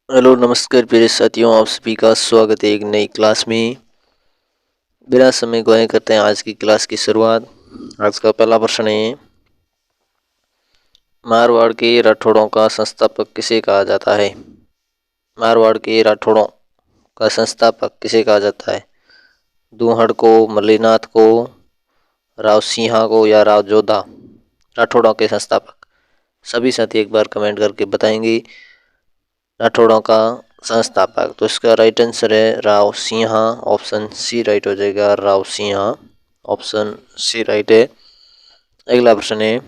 Hello नमस्कार प्यारे साथियों, आप सभी का स्वागत है एक नई क्लास में। बिना समय गवाए करते हैं आज की क्लास की शुरुआत। आज का पहला प्रश्न है, मारवाड़ के राठौड़ों का संस्थापक किसे कहा जाता है? मारवाड़ के राठौड़ों का संस्थापक किसे कहा जाता है? दूहड़ को, मल्लीनाथ को, राव सिंहा को या राव जोधा? राठौड़ों के संस्थापक सभी साथी एक बार कमेंट करके बताएंगे राठौड़ों का संस्थापक। तो इसका राइट आंसर है Rao Sinha. Option C right हो जाएगा, Rao Sinha. Option C right है। अगला प्रश्न है,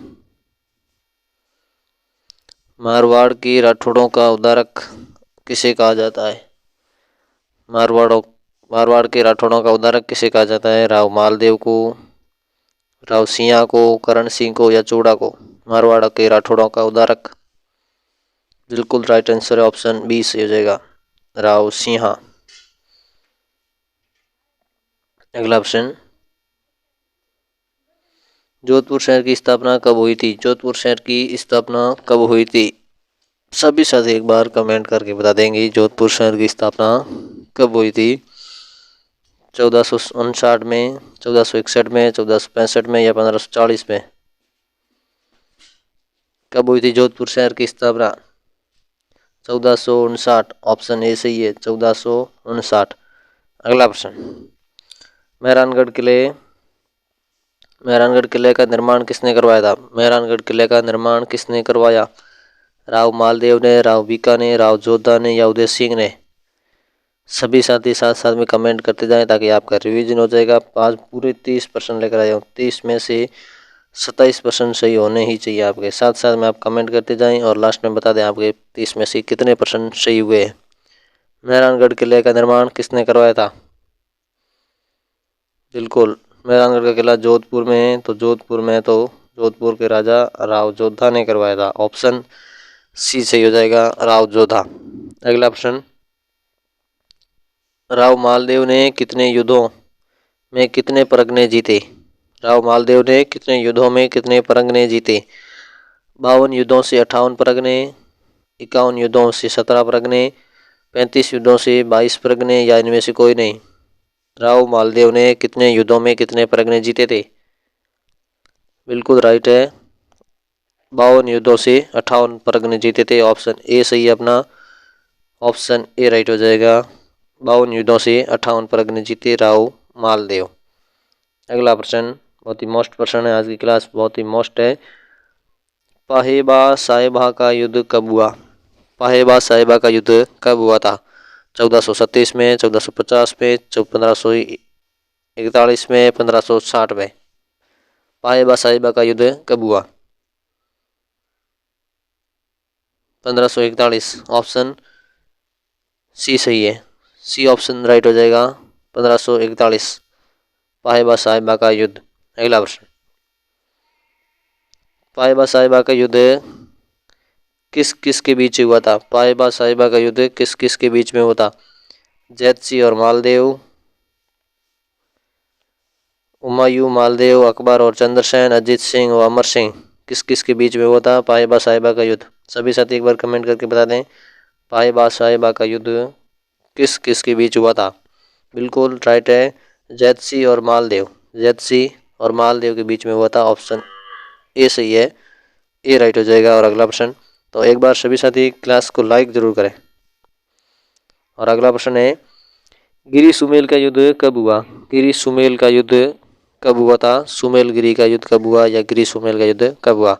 मारवाड़ के राठौड़ों का उद्धारक किसे कहा जाता है? मारवाड़ के राठौड़ों का उद्धारक किसे कहा जाता है? राव मालदेव को, राव सिंहा को, करण सिंह को या चूड़ा को? मारवाड़ के राठौड़ों का उद्धारक बिल्कुल राइट आंसर है, ऑप्शन बी से हो जाएगा, राव सिंहा। अगला प्रश्न, जोधपुर शहर की स्थापना कब हुई थी? जोधपुर शहर की स्थापना कब हुई थी? सभी साथी एक बार कमेंट करके बता देंगे जोधपुर शहर की स्थापना कब हुई थी। 1459 में, 1461 में, 1465 में या 1540 में? कब हुई थी जोधपुर शहर की स्थापना? 1459। ऑप्शन ए सही है, 1459। अगला प्रश्न, मेहरानगढ़ किले का निर्माण किसने करवाया था? मेहरानगढ़ किले का निर्माण किसने करवाया? राव मालदेव ने, राव बीका ने, राव जोधा ने या उदय सिंह ने? सभी साथी साथ साथ में कमेंट करते जाएं ताकि आपका रिवीजन हो जाएगा। आज पूरे 30% लेकर आया हूँ, 30 में से 27% सही होने ही चाहिए आपके। साथ साथ में आप कमेंट करते जाएं और लास्ट में बता दें आपके 30 में से कितने % सही हुए हैं। मेहरानगढ़ किले का निर्माण किसने करवाया था? बिल्कुल, मेहरानगढ़ का किला जोधपुर में है, तो जोधपुर के राजा राव जोधा ने करवाया था। ऑप्शन सी सही हो जाएगा, राव जोधा। अगला प्रश्न, राव मालदेव ने कितने युद्धों में कितने परगने जीते? राव मालदेव ने कितने युद्धों में कितने परगने जीते? 52 युद्धों से 58 परगने, 51 युद्धों से 17 परगने, 35 युद्धों से 22 परगने या इनमें से कोई नहीं? राव मालदेव ने कितने युद्धों में कितने परगने जीते थे? बिल्कुल राइट है, 52 युद्धों से 58 परगने जीते थे। ऑप्शन ए सही है अपना, ऑप्शन ए राइट हो जाएगा, 52 युद्धों से 58 परगने जीते राव मालदेव। अगला प्रश्न बहुत ही मोस्ट प्रश्न है, आज की क्लास बहुत ही मोस्ट है। पाहेबा साहेबा का युद्ध कब हुआ? पाहेबा साहेबा का युद्ध कब हुआ था? 1437 में, 1450 में, 1541 में, 1560 में? पाहेबा साहेबा का युद्ध कब हुआ? 1541। ऑप्शन सी सही है, सी ऑप्शन राइट हो जाएगा, 1541 पाहेबा साहेबा का युद्ध। अगला प्रश्न, पाहेबा साहेबा का युद्ध किस किस के बीच हुआ था? पाहेबा साहेबा का युद्ध किस किस के बीच में हुआ था? जैत सिंह और मालदेव, हुमायूं, मालदेव, अकबर और चंद्रसेन, अजीत सिंह और अमर सिंह? किस किस के बीच में हुआ था पाहेबा साहेबा का युद्ध? सभी साथी एक बार कमेंट करके बता दें पाहेबा साहेबा का युद्ध किस किस के बीच हुआ था? बिल्कुल राइट है, जैत सिंह और मालदेव, जैत सिंह और मालदेव के बीच में हुआ था। ऑप्शन ए सही है, ए राइट हो जाएगा। और अगला प्रश्न, तो एक बार सभी साथी क्लास को लाइक जरूर करें। और अगला प्रश्न है, गिरी सुमेल का युद्ध कब हुआ? गिरी सुमेल का युद्ध कब हुआ था? सुमेल गिरी का युद्ध कब हुआ या गिरी सुमेल का युद्ध कब हुआ?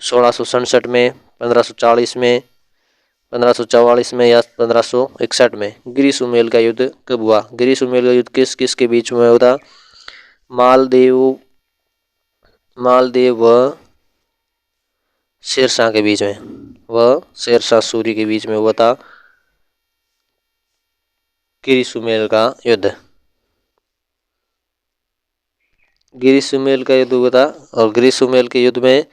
1667 में, 1540 में, 1544 में या 1561 में? गिरी सुमेल का युद्ध कब हुआ? गिरी सुमेल का युद्ध किस किस के बीच में हुआ था? मालदेव व शेरशाह के बीच में, वह शेरशाह सूरी के बीच में हुआ था गिरी सुमेल का युद्ध। गिरी सुमेल का युद्ध हुआ था और गिरी सुमेल के युद्ध में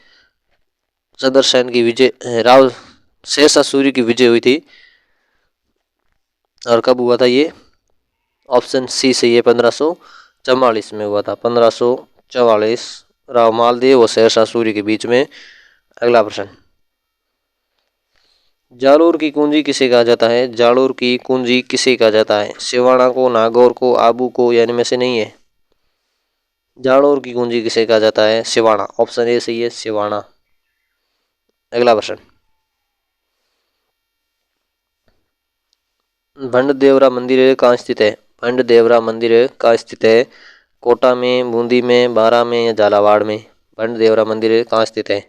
चंद्रसेन की विजय, राव शेरशाह सूरी की विजय हुई थी। और कब हुआ था ये? ऑप्शन सी सही है, 1544 में हुआ था, 1544 राव मालदेव और शेरशाह सूरी के बीच में। अगला प्रश्न, जालोर की कुंजी किसे कहा जाता है? जालोर की कुंजी किसे कहा जाता है? सिवाना को, नागौर को, आबू को, या इनमें से नहीं है? जालोर की कुंजी किसे कहा जाता है? सिवाना। ऑप्शन ए सही है, सिवाना। अगला प्रश्न, भंड देवरा मंदिर कहाँ स्थित है? भंड देवरा मंदिर कहाँ स्थित है? कोटा में, बूंदी में, बारा में, या झालावाड़ में? भंड देवरा मंदिर कहाँ स्थित है?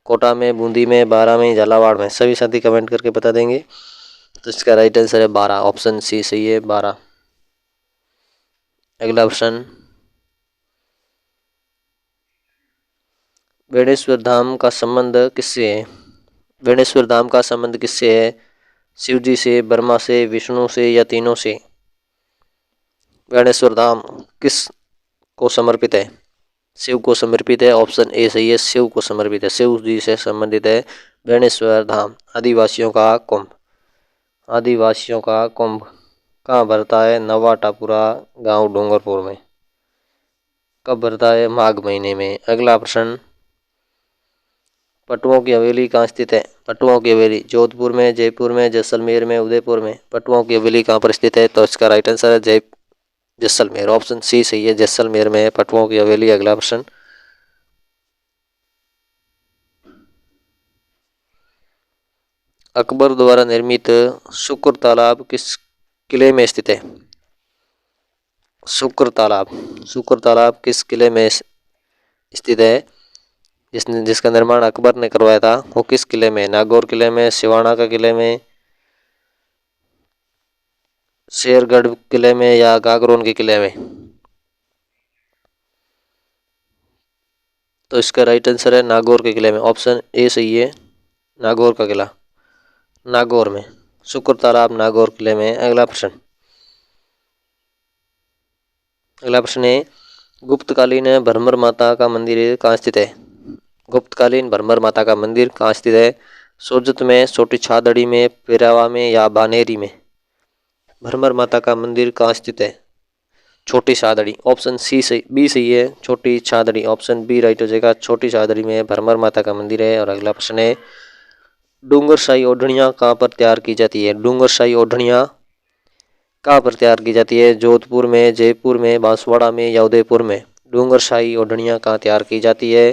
कोटा में, बूंदी में, बारा में, झालावाड़ में? सभी साथी कमेंट करके बता देंगे। तो इसका राइट आंसर है बारा। ऑप्शन सी सही है, बारा। अगला प्रश्न, बेणेश्वर धाम का संबंध किससे है? बेणेश्वर धाम का संबंध किससे है? शिव जी से, ब्रह्मा से, विष्णु से, या तीनों से? बेणेश्वर धाम किस को समर्पित है? शिव को समर्पित है। ऑप्शन ए सही है, शिव को समर्पित है, शिव जी से संबंधित है बेणेश्वर धाम। आदिवासियों का कुंभ, आदिवासियों का कुंभ कहाँ भरता है? नवा टापुरा गांव डूंगरपुर में। कब भरता है? माघ महीने में। अगला प्रश्न, पटुओं की हवेली कहाँ स्थित है? पटुओं की हवेली जोधपुर में, जयपुर में, जैसलमेर में, उदयपुर में? पटुओं की हवेली कहाँ पर स्थित है? तो इसका राइट आंसर है जैसलमेर। ऑप्शन सी सही है, जैसलमेर में है पटुओं की हवेली। अगला प्रश्न, अकबर द्वारा निर्मित शुक्र तालाब किस किले में स्थित है? शुक्र तालाब, शुक्र तालाब किस किले में स्थित है? जिसका निर्माण अकबर ने करवाया था वो किस किले में? नागौर किले में, सिवाना का किले में, शेरगढ़ किले में, या गागरोन के किले में? तो इसका राइट आंसर है नागौर के किले में। ऑप्शन ए सही है, नागौर का किला, नागौर में शुक्र तालाब नागौर किले में। अगला प्रश्न, अगला प्रश्न है, गुप्तकालीन भ्रमर माता का मंदिर कहाँ स्थित है? गुप्तकालीन भ्रमर माता का मंदिर कहाँ स्थित है? सोजत में, छोटी छादड़ी में, पिरावा में, या बानेरी में? भ्रमर माता का मंदिर कहाँ स्थित है? छोटी छादड़ी। ऑप्शन सी सही, बी सही है, छोटी छादड़ी। ऑप्शन बी राइट हो जाएगा, छोटी छादड़ी में भ्रमर माता का मंदिर है। और अगला प्रश्न है, डूंगरशाही ओढ़नियाँ कहाँ पर तैयार की जाती है? डूंगरशाही ओढ़नियाँ कहाँ पर तैयार की जाती है? जोधपुर में, जयपुर में, बांसवाड़ा में, या उदयपुर में? डूंगरशाही ओढ़नियाँ कहाँ तैयार की जाती है?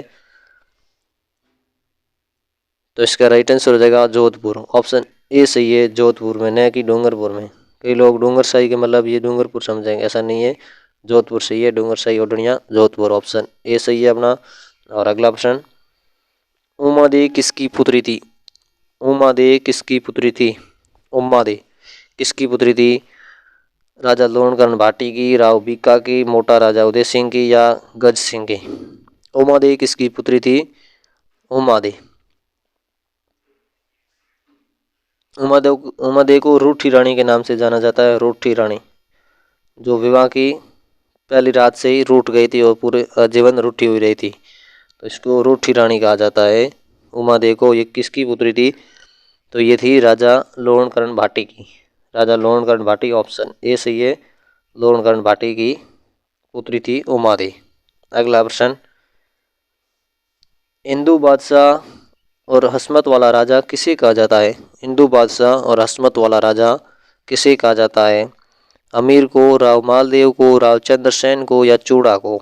तो इसका राइट आंसर हो जाएगा जोधपुर। ऑप्शन ए सही है, जोधपुर में, न कि डूंगरपुर में। कई लोग डूंगरशाही के मतलब ये डूंगरपुर समझेंगे, ऐसा नहीं है, जोधपुर सही है, डूंगरशाही ओढ़नियाँ जोधपुर। ऑप्शन ए सही है अपना। और अगला प्रश्न, उमा दे किसकी पुत्री थी? उमा दे किसकी पुत्री थी? उमा दे किसकी पुत्री थी? राजा लोणकरण भाटी की, राव बीका की, मोटा राजा उदय सिंह की, या गज सिंह की? उमा दे किसकी पुत्री थी? उमा दे, उमा दे को रूठी रानी के नाम से जाना जाता है। रूठी रानी, जो विवाह की पहली रात से ही रूठ गई थी और पूरे जीवन रूठी हुई रही थी, तो इसको रूठी रानी कहा जाता है। उमा दे को ये किसकी पुत्री थी? तो ये थी राजा लोणकरण भाटी की, राजा लोणकरण भाटी। ऑप्शन ए सही है, लोणकरण भाटी की पुत्री थी उमा दे। अगला प्रश्न, हिंदू बादशाह और हसमत वाला राजा किसे कहा जाता है? हिंदू बादशाह और हसमत वाला राजा किसे कहा जाता है? अमीर को, राव मालदेव को, राव चंद्रसेन को, या चूड़ा को?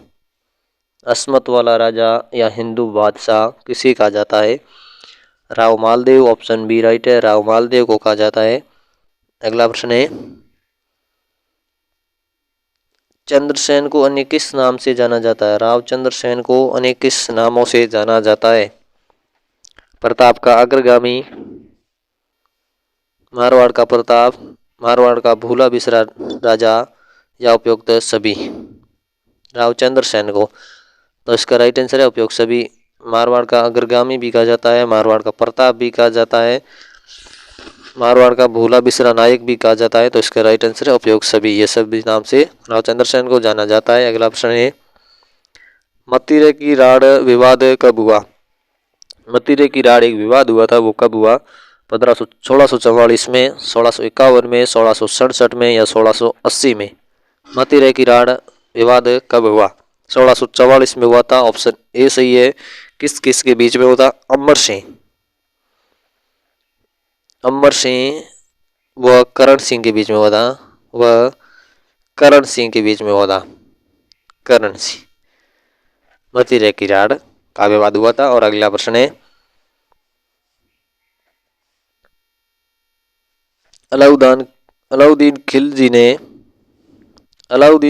हसमत वाला राजा या हिंदू बादशाह किसे कहा जाता है? Rao Maldev. Option B right है, राव मालदेव को कहा जाता है। अगला प्रश्न है, चंद्रसेन को अन्य किस नाम से जाना जाता है? राव चंद्रसेन को अन्य किस नामों से जाना जाता है? प्रताप का अग्रगामी, मारवाड़ का प्रताप, मारवाड़ का भूला बिसरा राजा, या उपयुक्त सभी? राव चंद्रसेन को। तो इसका राइट आंसर है उपयुक्त सभी। मारवाड़ का अग्रगामी भी कहा जाता है, मारवाड़ का प्रताप भी कहा जाता है, मारवाड़ का भूला बिसरा नायक भी कहा जाता है। तो इसका राइट आंसर है उपयुक्त सभी। ये सभी नाम से राव चंद्रसेन को जाना जाता है। अगला प्रश्न है, मतिरे की राड़ विवाद कब हुआ? मतिरे की राड़ एक विवाद हुआ था, वो कब हुआ? 1644 में, 1651 में, 1667 में, या 1680 में? मतिरे की राड़ विवाद कब हुआ? 1644 में हुआ था। ऑप्शन ए सही है। किस किस के बीच में हुआ था? अमर सिंह, अमर सिंह व करण सिंह के बीच में हुआ था। वह करण सिंह के बीच में हुआ था। करण सिंह मतिरे की राड काव्यवाद हुआ था। और अगला प्रश्न है, अलाउद्दीन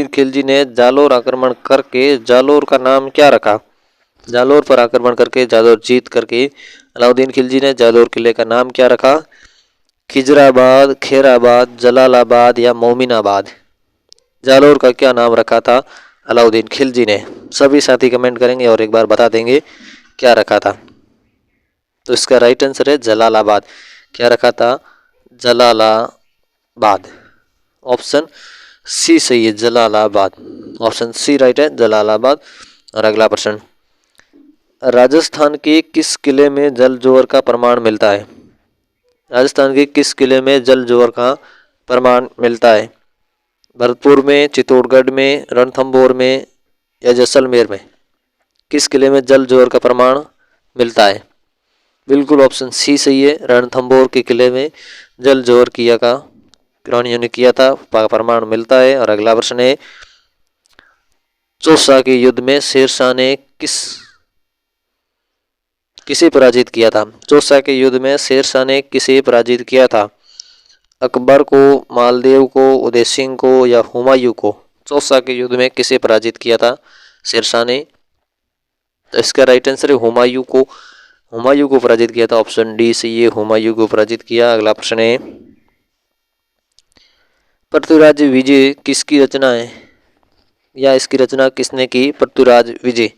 खिलजी ने जालोर आक्रमण करके जालोर का नाम क्या रखा? जालोर पर आक्रमण करके जालोर जीत करके अलाउद्दीन खिलजी ने जालोर किले का नाम क्या रखा? खिजराबाद, खेराबाद, जलालाबाद या मोमिनाबाद? जालोर का क्या नाम रखा था अलाउद्दीन खिलजी ने? सभी साथी कमेंट करेंगे और एक बार बता देंगे क्या रखा था। तो इसका राइट आंसर है जलालाबाद। क्या रखा था? जलालाबाद। ऑप्शन सी सही है, जलालाबाद। ऑप्शन सी राइट है, जलालाबाद। और अगला प्रश्न, राजस्थान के किस किले में जल जोहर का प्रमाण मिलता है? राजस्थान के किस किले में जल जोहर का प्रमाण मिलता है? भरतपुर में, चित्तौड़गढ़ में, रणथंभौर में या जैसलमेर में? किस किले में जल जोहर का प्रमाण मिलता है? बिल्कुल ऑप्शन सी सही है, रणथंभौर के किले में जल जोहर किया का रानियों ने किया था, प्रमाण मिलता है। और अगला प्रश्न है, चौसा के युद्ध में शेरशाह ने किसे पराजित किया था? चौसा के युद्ध में शेरशाह ने किसे पराजित किया था? अकबर को, मालदेव को, उदय सिंह को या हुमायूं को? चौसा के युद्ध में किसे पराजित किया था शेरशाह ने? तो इसका राइट आंसर है हुमायूं को। हुमायूं को पराजित किया था। ऑप्शन डी से ये हुमायूं को पराजित किया। अगला प्रश्न है, पृथ्वीराज विजय किसकी रचना है या इसकी रचना किसने की? पृथ्वीराज विजय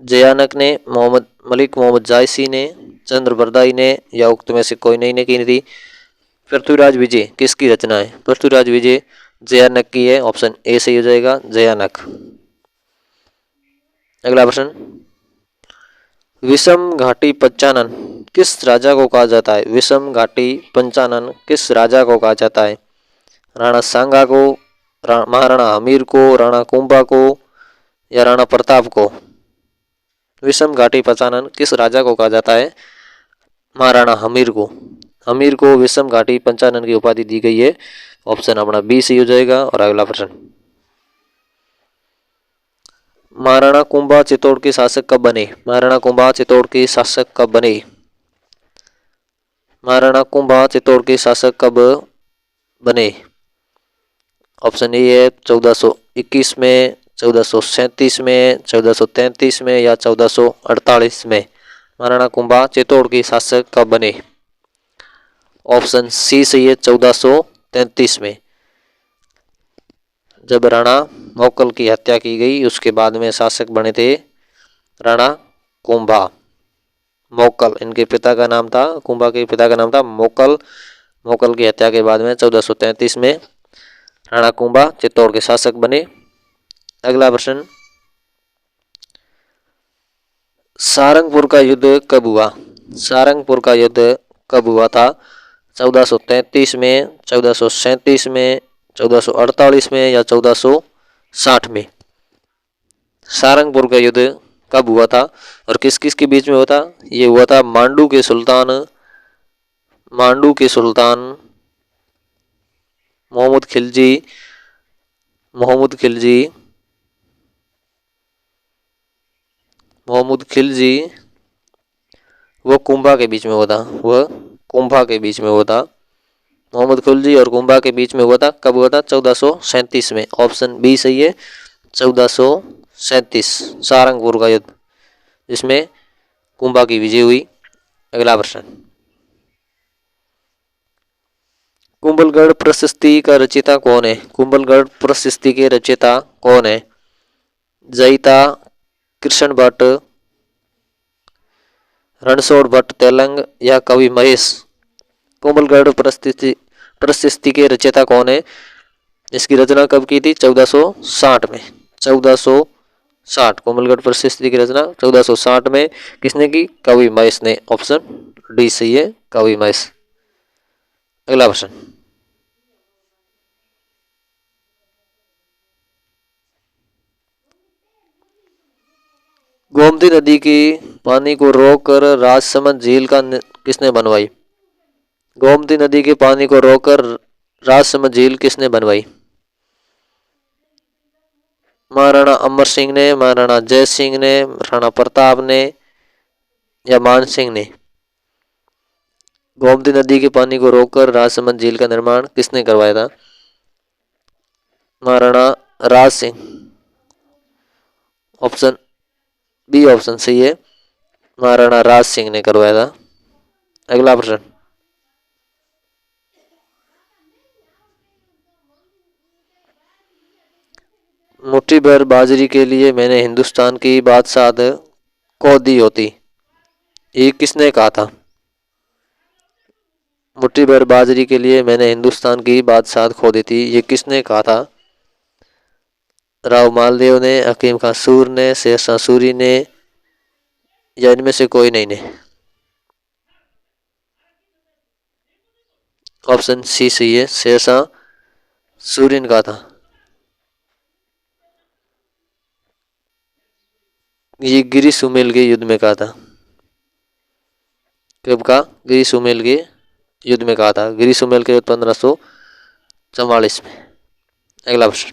जयानक ने, मलिक मोहम्मद जायसी ने, चंद्रबरदाई ने या उक्त में से कोई नहीं ने की थी? पृथ्वीराज विजय किसकी रचना है? पृथ्वीराज विजय जयानक की है। ऑप्शन ए सही हो जाएगा, जयानक। अगला प्रश्न, विषम घाटी पंचानन किस राजा को कहा जाता है? विषम घाटी पंचानन किस राजा को कहा जाता है? राणा सांगा को, महाराणा हमीर को, राणा कुंभा को या राणा प्रताप को? विषम घाटी पंचानन किस राजा को कहा जाता है? महाराणा हमीर को। हमीर को विषम घाटी पंचानन की उपाधि दी गई है। ऑप्शन अपना बी सही हो जाएगा। और अगला प्रश्न, महाराणा कुंभा चित्तौड़ के शासक कब बने? महाराणा कुंभा चित्तौड़ के शासक कब बने? महाराणा कुंभा चित्तौड़ के शासक कब बने? ऑप्शन ए है 1421 में, 1437 में, 1433 में या 1448 में? महाराणा कुंभा चित्तौड़ के शासक कब बने? ऑप्शन सी सही है, 1433 में। जब राणा मोकल की हत्या की गई उसके बाद में शासक बने थे राणा कुंभा। मोकल इनके पिता का नाम था, कुंभा के पिता का नाम था मोकल। मोकल की हत्या के बाद में 1433 में राणा कुंभा चित्तौड़ के शासक बने। अगला प्रश्न, सारंगपुर का युद्ध कब हुआ? सारंगपुर का युद्ध कब हुआ था? 1433 में, 1437 में, 1448 में या 1460 में? सारंगपुर का युद्ध कब हुआ था और किस किस के बीच में हुआ था? ये हुआ था मांडू के सुल्तान मोहम्मद खिलजी वो कुंभा के बीच में हुआ था। वह कुंभा के बीच में हुआ था। मोहम्मद खिलजी और कुंभा के बीच में हुआ था। कब हुआ था? 1437 में। ऑप्शन बी सही है, 1437 सारंगपुर का युद्ध जिसमें कुंभा की विजय हुई। अगला प्रश्न, कुंभलगढ़ प्रशस्ति का रचयिता कौन है? कुंभलगढ़ प्रशस्ति के रचयिता कौन है? जयिता, कृष्ण भट्ट, रणछोड़ भट्ट तेलंग या कवि महेश? कुंभलगढ़ प्रशस्ति के रचयिता कौन है? इसकी रचना कब की थी? 1460 में। 1460 कुंभलगढ़ प्रशस्ति की रचना 1460 में किसने की? कवि महेश ने। ऑप्शन डी सही है, कवि महेश। अगला प्रश्न, गोमती नदी के पानी को रोककर राजसमंद झील का किसने बनवाई? गोमती नदी के पानी को रोककर राजसमंद झील किसने बनवाई? महाराणा अमर सिंह ने, महाराणा जय सिंह ने, राणा प्रताप ने या मान सिंह ने? गोमती नदी के पानी को रोककर राजसमंद झील का निर्माण किसने करवाया था? Maharana Raj Singh. Option B option सही है, महाराणा राज सिंह ने करवाया था। अगला प्रश्न, मुट्ठी भर बाजरी के लिए मैंने हिंदुस्तान की बादशाह को दी होती, ये किसने कहा था? मुट्ठी भर बाजरी के लिए मैंने हिंदुस्तान की बादशाह खो दी थी, ये किसने कहा था? राव मालदेव ने, हकीम खां सूर ने, शेरशाह सूरी ने या इनमें से कोई नहीं ने? ऑप्शन सी सही है, शेरशाह सूरी ने कहा था। ये गिरी सुमेल के युद्ध में कहा था। कब कहा? गिरी सुमेल के युद्ध में कहा था। गिरी सुमेल के युद्ध 1544 में। अगला प्रश्न,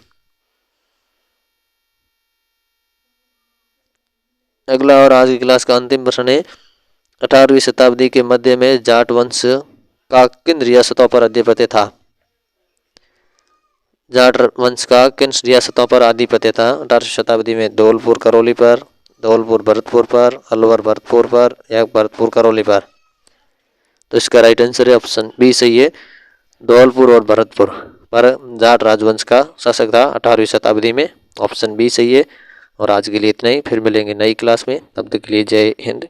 अगला और आज की क्लास का अंतिम प्रश्न है, 18वीं शताब्दी के मध्य में जाट वंश का किन रियासतों पर आधिपत्य था? जाट वंश का किन रियासतों पर आधिपत्य था 18वीं शताब्दी में? धौलपुर करौली पर, धौलपुर भरतपुर पर, अलवर भरतपुर पर या भरतपुर करौली पर? तो इसका राइट आंसर है ऑप्शन बी सही है, धौलपुर और भरतपुर पर जाट राजवंश का शासक था 18वीं शताब्दी में। ऑप्शन बी सही है। और आज के लिए इतना ही, फिर मिलेंगे नई क्लास में, तब तक के लिए जय हिंद।